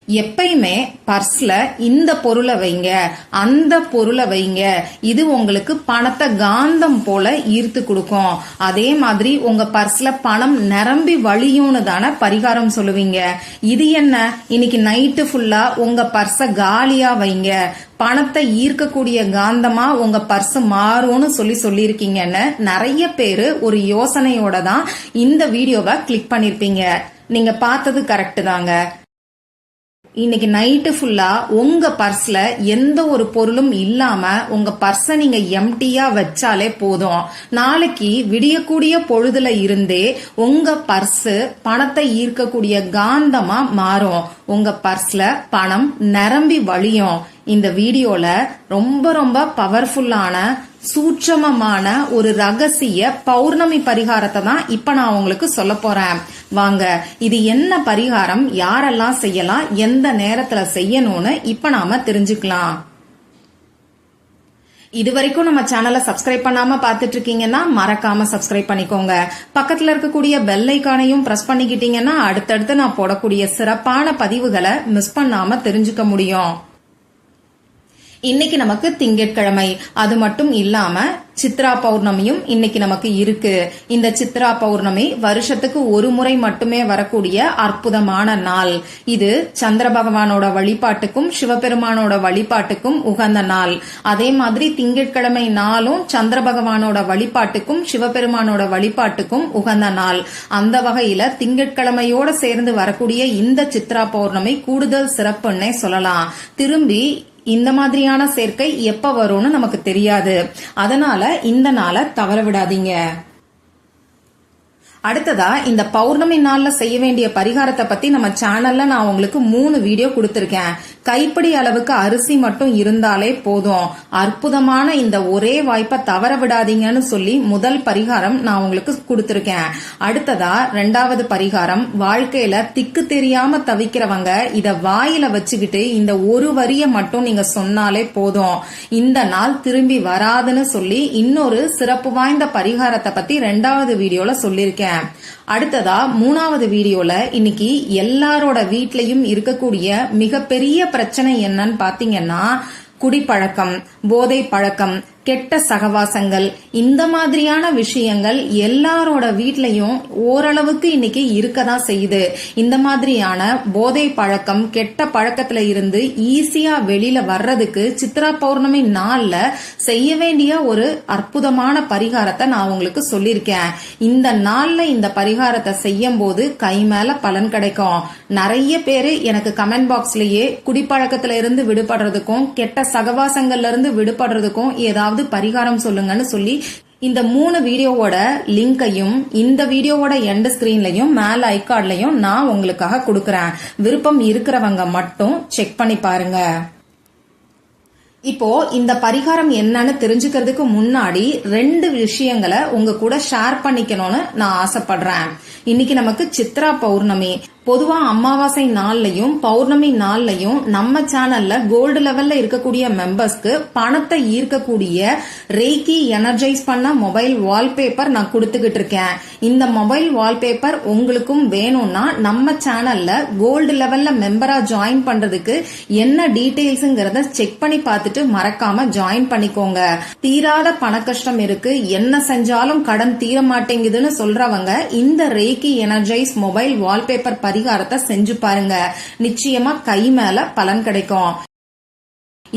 எப்பயுமே பர்ஸ்ல இந்த பொருளை வைங்க, அந்த பொருளை வைங்க, இது உங்களுக்கு பணத்தை காந்தம் போல ஈர்த்து கொடுக்கும். அதே மாதிரி உங்க பர்ஸ்ல பணம் நிரம்பி வழியும்னு தானே பரிகாரம் சொல்லுவீங்க. இது என்ன, இன்னைக்கு நைட்டு ஃபுல்லா உங்க பர்ஸ காலியா வைங்க, பணத்தை ஈர்க்கக்கூடிய காந்தமா உங்க பர்ஸ் மாறும்னு சொல்லியிருக்கீங்கன்னு நிறைய பேரு ஒரு யோசனையோட தான் இந்த வீடியோவை கிளிக் பண்ணிருப்பீங்க. நீங்க பார்த்தது கரெக்ட் தாங்க. இன்னைக்கு நைட்டு ஃபுல்லா உங்க பர்ஸ்ல எந்த ஒரு பொருளும் இல்லாம உங்க பர்ஸ நீங்க எம்டியா வச்சாலே போதும். நாளைக்கு விடியக்கூடிய பொழுதுல இருந்தே உங்க பர்ஸ் பணத்தை ஈர்க்கக்கூடிய காந்தமா மாறும். உங்க பர்ஸ்ல பணம் நிரம்பி வழியும். இந்த வீடியோல ரொம்ப ரொம்ப பவர்ஃபுல்லான சூட்சமமான ஒரு ரகசிய பௌர்ணமி பரிகாரத்தை தான் இப்ப நான் உங்களுக்கு சொல்ல போறேன். வாங்க, இது என்ன பரிகாரம், யாரெல்லாம் செய்யலாம், எந்த நேரத்துல செய்யணும்னு இப்ப நாம தெரிஞ்சுக்கலாம். இது வரைக்கும் நம்ம சேனலை சப்ஸ்கிரைப் பண்ணாம பாத்துட்டு இருக்கீங்கன்னா மறக்காம சப்ஸ்கிரைப் பண்ணிக்கோங்க. பக்கத்துல இருக்கக்கூடிய பெல் ஐகானையும் பிரஸ் பண்ணிக்கிட்டீங்கன்னா அடுத்தடுத்து நான் போடக்கூடிய சிறப்பான பதிவுகளை மிஸ் பண்ணாம தெரிஞ்சுக்க முடியும். இன்னைக்கு நமக்கு திங்கட்கிழமை, அது மட்டும் இல்லாம சித்ரா பௌர்ணமியும் இன்னைக்கு நமக்கு இருக்கு. இந்த சித்ரா பௌர்ணமி வருஷத்துக்கு ஒரு முறை மட்டுமே வரக்கூடிய அற்புதமான நாள். இது சந்திர பகவானோட வழிபாட்டுக்கும் சிவபெருமானோட வழிபாட்டுக்கும் உகந்த நாள். அதே மாதிரி திங்கட்கிழமை நாளும் சந்திர பகவானோட வழிபாட்டுக்கும் சிவபெருமானோட வழிபாட்டுக்கும் உகந்த நாள். அந்த வகையில திங்கட்கிழமையோட சேர்ந்து வரக்கூடிய இந்த சித்ரா பௌர்ணமி கூடுதல் சிறப்புன்னே சொல்லலாம். திரும்பி இந்த மாதிரியான சேர்க்கை எப்ப வரும்னு நமக்கு தெரியாது. அதனால இந்த நாளை தவற விடாதீங்க. அடுத்ததா, இந்த பௌர்ணமி நாள்ல செய்ய வேண்டிய பரிகாரத்தை பத்தி நம்ம சேனல்ல நான் உங்களுக்கு 3 வீடியோ கொடுத்திருக்கேன். கைப்பிடி அளவுக்கு அரிசி மட்டும் இருந்தாலே போதும். அற்புதமான இந்த ஒரே வாய்ப்பை தவற விடாதீங்கன்னு சொல்லி முதல் பரிகாரம் நான் உங்களுக்கு கொடுத்திருக்கேன். அடுத்ததா 2வது பரிகாரம், வாழ்க்கையில திக்கு தெரியாம தவிக்கிறவங்க இத வாயில வச்சுக்கிட்டு இந்த ஒரு வரிய மட்டும் நீங்க சொன்னாலே போதும், இந்த நாள் திரும்பி வராதுன்னு சொல்லி இன்னொரு சிறப்பு வாய்ந்த பரிகாரத்தை பத்தி 2வது வீடியோல சொல்லியிருக்கேன். அடுத்ததா 3வது வீடியோல இன்னைக்கு எல்லாரோட வீட்லயும் இருக்கக்கூடிய மிகப்பெரிய பிரச்சனை என்னன்னு பாத்தீங்கன்னா குடிப்பழக்கம், போதை பழக்கம், கெட்ட சகவாசங்கள், இந்த மாதிரியான விஷயங்கள் எல்லாரோட வீட்லயும் ஓரளவுக்கு இன்னைக்கு இருக்கதான் செய்யுது. இந்த மாதிரியான போதை பழக்கம், கெட்ட பழக்கத்துல இருந்து ஈஸியா வெளியில வர்றதுக்கு சித்ரா பௌர்ணமி நாள்ல செய்ய வேண்டிய ஒரு அற்புதமான பரிகாரத்தை நான் உங்களுக்கு சொல்லியிருக்கேன். இந்த நாள்ல இந்த பரிகாரத்தை செய்யும் போது கை மேல பலன் கிடைக்கும். நிறைய பேரு எனக்கு கமெண்ட் பாக்ஸ்லயே குடிப்பழக்கத்துல இருந்து விடுபடுறதுக்கும் கெட்ட சகவாசங்கள்ல இருந்து விடுபடுறதுக்கும் ஏதாவது பரிகாரம் சொல்லுங்கன்னு சொல்லி இந்த 3 வீடியோவோட லிங்கையும் இந்த வீடியோவோட எண்ட் ஸ்கிரீன்லயும் மேல ஐகார்ட்லயும் நான் உங்களுக்காக கொடுக்கறேன். விருப்பம் இருக்கிறவங்க மட்டும் செக் பண்ணி பாருங்க. இப்போ இந்த பரிகாரம் என்னன்னு தெரிஞ்சுக்கிறதுக்கு முன்னாடி 2 விஷயங்களை உங்க கூட ஷேர் பண்ணிக்கணும்னு நான் ஆசைப்படுறேன். இன்னைக்கு நமக்கு சித்ரா பௌர்ணமி. பொதுவா அமாவாசை நாள்லயும் பௌர்ணமி நாள்லயும் நம்ம சேனல்ல கோல்டு லெவல்ல இருக்கக்கூடிய மெம்பர்ஸ்க்கு பணத்தை ஈர்க்கக்கூடிய ரேக்கி எனர்ஜைஸ் பண்ண மொபைல் வால்பேப்பர் நான் கொடுத்துக்கிட்டு இருக்கேன். இந்த மொபைல் வால்பேப்பர் உங்களுக்கும் வேணும்னா நம்ம சேனல்ல கோல்டு லெவல்ல மெம்பரா ஜாயின் பண்றதுக்கு என்ன டீடைல்ஸ்ங்கறத செக் பண்ணி பார்த்துட்டு மறக்காம ஜாயின் பண்ணிக்கோங்க. தீராத பண கஷ்டம் இருக்கு, என்ன செஞ்சாலும் கடன் தீர மாட்டேங்குதுன்னு சொல்றவங்க இந்த ரேக்கி எனர்ஜைஸ் மொபைல் வால்பேப்பர் பரிகாரத்தை செஞ்சு பாருங்க. நிச்சயமா கை மேல பலன் கிடைக்கும்.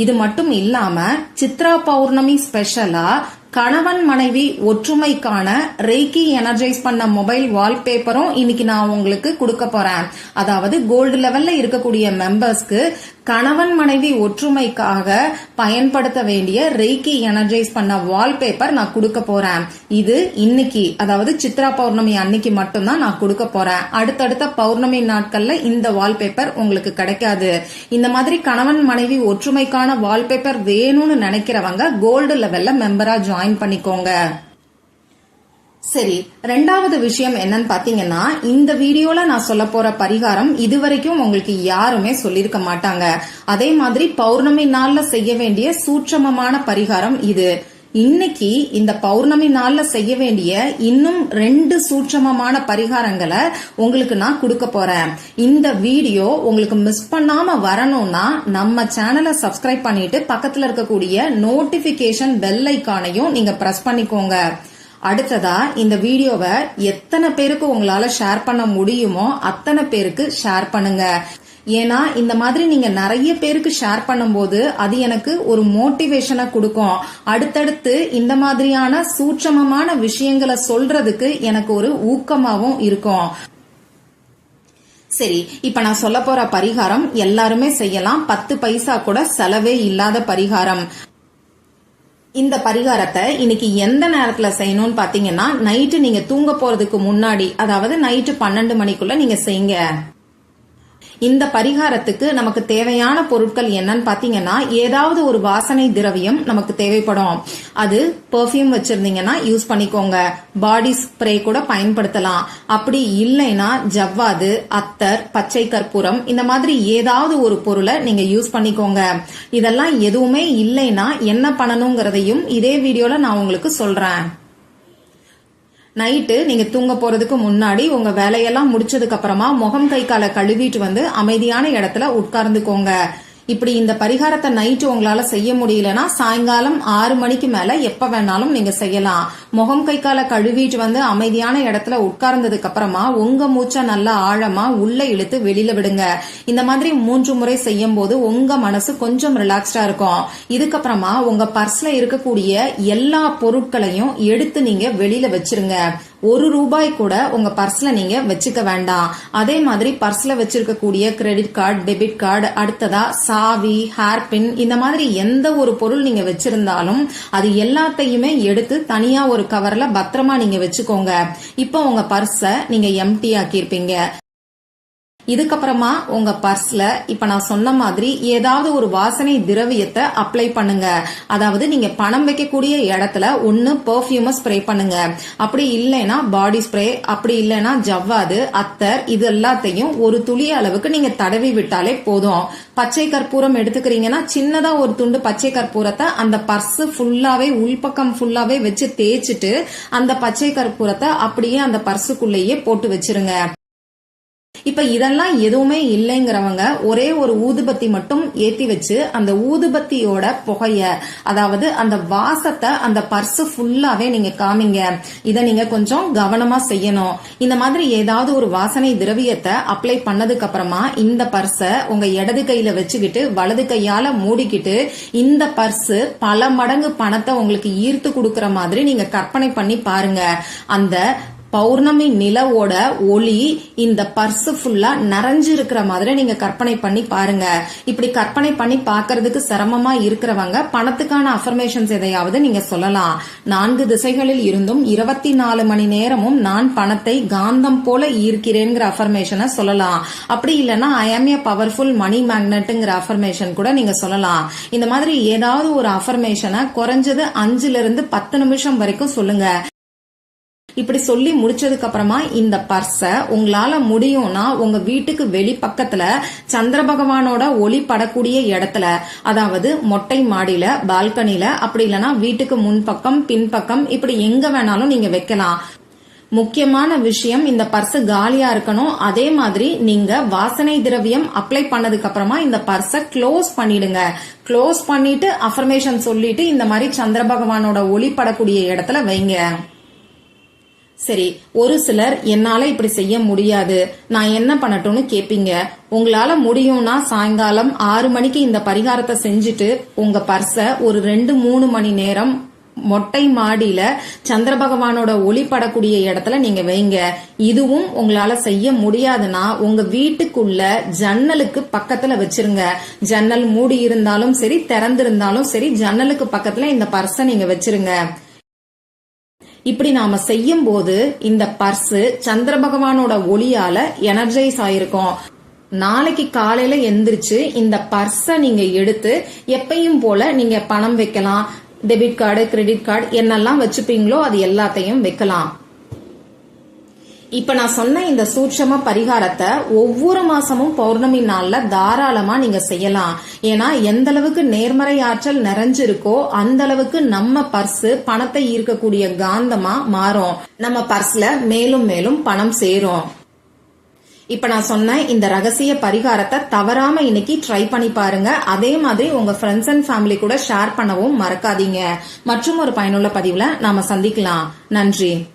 இது மட்டும் இல்லாம சித்ரா பௌர்ணமி ஸ்பெஷலா கணவன் மனைவி ஒற்றுமைக்கான ரேக்கி எனர்ஜைஸ் பண்ண மொபைல் வால்பேப்பரும் இன்னைக்கு நான் உங்களுக்கு கொடுக்க போறேன். அதாவது கோல்டு லெவல்ல இருக்கக்கூடிய மெம்பர்ஸ்க்கு கணவன் மனைவி ஒற்றுமைக்காக பயன்படுத்த வேண்டிய ரேக்கி எனர்ஜைஸ் பண்ண வால்பேப்பர் நான் கொடுக்க போறேன். இது இன்னைக்கு, அதாவது சித்ரா பௌர்ணமி அன்னைக்கு மட்டும்தான் நான் கொடுக்க போறேன். அடுத்தடுத்த பௌர்ணமி நாட்கள்ல இந்த வால்பேப்பர் உங்களுக்கு கிடைக்காது. இந்த மாதிரி கணவன் மனைவி ஒற்றுமைக்கான வால்பேப்பர் வேணும்னு நினைக்கிறவங்க கோல்டு லெவல்ல மெம்பரா ஜாயின் பண்ணிக்கோங்க. சரி, 2வது விஷயம் என்னன்னு பாத்தீங்கன்னா, இந்த வீடியோல நான் சொல்ல போற பரிகாரம் இதுவரைக்கும் உங்களுக்கு யாருமே சொல்லிருக்க மாட்டாங்க. அதே மாதிரி பௌர்ணமி நாள்ல செய்ய வேண்டிய சூட்சமமான பரிகாரம் இது. இன்னைக்கு இந்த பௌர்ணமி நாள்ல செய்ய வேண்டிய இன்னும் 2 சூட்சமமான பரிகாரங்களை உங்களுக்கு நான் கொடுக்க போறேன். இந்த வீடியோ உங்களுக்கு மிஸ் பண்ணாம வரணும்னா நம்ம சேனலை சப்ஸ்கிரைப் பண்ணிட்டு பக்கத்துல இருக்கக்கூடிய நோட்டிபிகேஷன் பெல் ஐகானையும் நீங்க பிரஸ் பண்ணிக்கோங்க. அடுத்ததா இந்த வீடியோவை எத்தனை பேருக்கு உங்களால ஷேர் பண்ண முடியுமோ அத்தனை பேருக்கு ஷேர் பண்ணுங்க. ஏன்னா இந்த மாதிரி நீங்க நிறைய பேருக்கு ஷேர் பண்ணும்போது அது எனக்கு ஒரு மோட்டிவேஷனை கொடுக்கும். அடுத்தடுத்து இந்த மாதிரியான சூட்சமமான விஷயங்களை சொல்றதுக்கு எனக்கு ஒரு ஊக்கமாவும் இருக்கும். சரி, இப்ப நான் சொல்ல போற பரிகாரம் எல்லாருமே செய்யலாம். 10 பைசா கூட செலவே இல்லாத பரிகாரம். இந்த பரிகாரத்தை இன்னைக்கு எந்த நேரத்துல செய்யணும்னு பாத்தீங்கன்னா, நைட்டு நீங்க தூங்க போறதுக்கு முன்னாடி, அதாவது நைட்டு 12 மணிக்குள்ள நீங்க செய்யுங்க. இந்த பரிகாரத்துக்கு நமக்கு தேவையான பொருட்கள் என்னன்னு பாத்தீங்கன்னா, ஏதாவது ஒரு வாசனை திரவியம் நமக்கு தேவைப்படும். அது பெர்ஃபியூம் வச்சிருந்தீங்கன்னா யூஸ் பண்ணிக்கோங்க, பாடி ஸ்ப்ரே கூட பயன்படுத்தலாம். அப்படி இல்லைன்னா ஜவ்வாது, அத்தர், பச்சை கற்பூரம் இந்த மாதிரி ஏதாவது ஒரு பொருளை நீங்க யூஸ் பண்ணிக்கோங்க. இதெல்லாம் எதுவுமே இல்லைன்னா என்ன பண்ணணுங்கிறதையும் இதே வீடியோல நான் உங்களுக்கு சொல்றேன். நைட்டு நீங்க தூங்க போறதுக்கு முன்னாடி உங்க வேலையெல்லாம் முடிச்சதுக்கு அப்புறமா முகம் கை காலை கழுவிட்டு வந்து அமைதியான இடத்துல உட்கார்ந்துக்கோங்க. இப்படி இந்த பரிகாரத்தை நைட்டு உங்களால செய்ய முடியலன்னா சாயங்காலம் 6 மணிக்கு மேல எப்ப வேணாலும் நீங்க செய்யலாம். முகம் கை காலை கழுவிட்டு வந்து அமைதியான இடத்துல உட்கார்ந்ததுக்கு அப்புறமா உங்க மூச்சை நல்லா ஆழமா உள்ள இழுத்து வெளியில விடுங்க. இந்த மாதிரி 3 முறை செய்யும் போது உங்க மனசு கொஞ்சம் ரிலாக்ஸ்டா இருக்கும். இதுக்கப்புறமா உங்க பர்ஸ்ல இருக்கக்கூடிய எல்லா பொருட்களையும் எடுத்து நீங்க வெளியில வச்சிருங்க. 1 ரூபாய் கூட உங்க பர்ஸ்ல நீங்க வச்சுக்க வேண்டாம். அதே மாதிரி பர்ஸ்ல வச்சிருக்கக்கூடிய கிரெடிட் கார்டு, டெபிட் கார்டு, அடுத்ததா சாவி, ஹேர்பின் இந்த மாதிரி எந்த ஒரு பொருள் நீங்க வச்சிருந்தாலும் அது எல்லாத்தையுமே எடுத்து தனியா ஒரு கவர்ல பத்திரமா நீங்க வச்சுக்கோங்க. இப்போ உங்க பர்ஸ நீங்க எம்டி ஆக்கியிருப்பீங்க. இதுக்கப்புறமா உங்க பர்ஸ்ல இப்ப நான் சொன்ன மாதிரி ஏதாவது ஒரு வாசனை திரவியத்தை அப்ளை பண்ணுங்க. அதாவது நீங்க பணம் வைக்கக்கூடிய இடத்துல ஒன்னு பெர்ஃபியூமை ஸ்ப்ரே பண்ணுங்க. அப்படி இல்லைன்னா பாடி ஸ்ப்ரே, அப்படி இல்லைன்னா ஜவ்வாது, அத்தர் இது எல்லாத்தையும் ஒரு துளி அளவுக்கு நீங்க தடவி விட்டாலே போதும். பச்சை கற்பூரம் எடுத்துக்கிறீங்கன்னா சின்னதா ஒரு துண்டு பச்சை கற்பூரத்தை அந்த பர்ஸ் ஃபுல்லாவே உள்பக்கம் ஃபுல்லாவே வச்சு தேய்ச்சிட்டு அந்த பச்சை கற்பூரத்தை அப்படியே அந்த பர்ஸுக்குள்ளேயே போட்டு வச்சிருங்க. இப்ப இதெல்லாம் எதுவுமே இல்லைங்கிறவங்க ஒரே ஒரு ஊதுபத்தி மட்டும் ஏத்தி வச்சு அந்த ஊதுபத்தியோட புகைய, அதாவது அந்த வாசத்தை அந்த பர்ஸ் ஃபுல்லாவே நீங்க காமிங்க. இத நீங்க கொஞ்சம் கவனமா செய்யணும். இந்த மாதிரி ஏதாவது ஒரு வாசனை திரவியத்தை அப்ளை பண்ணதுக்கு அப்புறமா இந்த பர்ஸ உங்க இடது கையில வச்சுக்கிட்டு வலது கையால மூடிக்கிட்டு இந்த பர்ஸ் பல மடங்கு பணத்தை உங்களுக்கு ஈர்த்து கொடுக்கற மாதிரி நீங்க கற்பனை பண்ணி பாருங்க. அந்த பௌர்ணமி நிலவோட ஒளி இந்த பர்ஸ் ஃபுல்லா நிறைஞ்சு இருக்கிற மாதிரி நீங்க கற்பனை பண்ணி பாருங்க. இப்படி கற்பனை பண்ணி பாக்குறதுக்கு சிரமமா இருக்கிறவங்க பணத்துக்கான அஃபர்மேஷன்ஸ் எதையாவது நீங்க சொல்லலாம். 4 திசைகளில் இருந்தும் 24 மணி நேரமும் நான் பணத்தை காந்தம் போல ஈர்க்கிறேங்கிற அஃபர்மேஷனை சொல்லலாம். அப்படி இல்லைன்னா ஐ ஆம் ஏ பவர்ஃபுல் மணி மேக்னெட்ங்கிற அஃபர்மேஷன் கூட நீங்க சொல்லலாம். இந்த மாதிரி ஏதாவது ஒரு அஃபர்மேஷனை குறைஞ்சது 5 to 10 நிமிஷம் வரைக்கும் சொல்லுங்க. இப்படி சொல்லி முடிச்சதுக்கு அப்புறமா இந்த பர்ஸ உங்களால முடியும்னா உங்க வீட்டுக்கு வெளி பக்கத்துல சந்திர பகவானோட ஒளி படக்கூடிய இடத்துல, அதாவது மொட்டை மாடியில, பால்கனில, அப்படி இல்லைன்னா வீட்டுக்கு முன்பக்கம் பின்பக்கம் இப்படி எங்க வேணாலும் நீங்க வைக்கலாம். முக்கியமான விஷயம், இந்த பர்ஸ் காலியா இருக்கணும். அதே மாதிரி நீங்க வாசனை திரவியம் அப்ளை பண்ணதுக்கு அப்புறமா இந்த பர்ஸ க்ளோஸ் பண்ணிடுங்க. க்ளோஸ் பண்ணிட்டு அஃபர்மேஷன் சொல்லிட்டு இந்த மாதிரி சந்திர பகவானோட ஒளி படக்கூடிய இடத்துல வைங்க. சரி, ஒரு சிலர் என்னால இப்படி செய்ய முடியாது, நான் என்ன பண்ணட்டும்னு கேப்பீங்க. உங்களால முடியும்னா சாயங்காலம் 6 மணிக்கு இந்த பரிகாரத்தை செஞ்சுட்டு உங்க பர்ஸ ஒரு 2-3 மணி நேரம் மொட்டை மாடியில சந்திர பகவானோட ஒளி படக்கூடிய இடத்துல நீங்க வைங்க. இதுவும் உங்களால செய்ய முடியாதுன்னா உங்க வீட்டுக்குள்ள ஜன்னலுக்கு பக்கத்துல வச்சிருங்க. ஜன்னல் மூடி இருந்தாலும் சரி, திறந்திருந்தாலும் சரி, ஜன்னலுக்கு பக்கத்துல இந்த பர்ஸ நீங்க வச்சிருங்க. இப்படி நாம செய்யும் போது இந்த பர்ஸ் சந்திர பகவானோட ஒளியால எனர்ஜைஸ் ஆயிருக்கும். நாளைக்கு காலையில எந்திரிச்சு இந்த பர்ஸ நீங்க எடுத்து எப்பயும் போல நீங்க பணம் வைக்கலாம். டெபிட் கார்டு, கிரெடிட் கார்டு என்னெல்லாம் வச்சுப்பீங்களோ அது எல்லாத்தையும் வைக்கலாம். இப்ப நான் சொன்ன இந்த சூட்சம பரிகாரத்தை ஒவ்வொரு மாசமும் பௌர்ணமி நாள்ல தாராளமா நீங்க செய்யலாம். ஏன்னா எந்த அளவுக்கு நேர்மறை ஆற்றல் நிறைஞ்சிருக்கோ அந்த அளவுக்கு நம்ம பர்ஸ் பணத்தை ஈர்க்கக்கூடிய காந்தமா மாறும். நம்ம பர்ஸ்ல மேலும் மேலும் பணம் சேரும். இப்ப நான் சொன்ன இந்த ரகசிய பரிகாரத்தை தவறாம இன்னைக்கு ட்ரை பண்ணி பாருங்க. அதே மாதிரி உங்க ஃப்ரெண்ட்ஸ் அண்ட் ஃபேமிலி கூட ஷேர் பண்ணவும் மறக்காதீங்க. மற்றும் ஒரு பயனுள்ள பதிவுல நாம சந்திக்கலாம். நன்றி.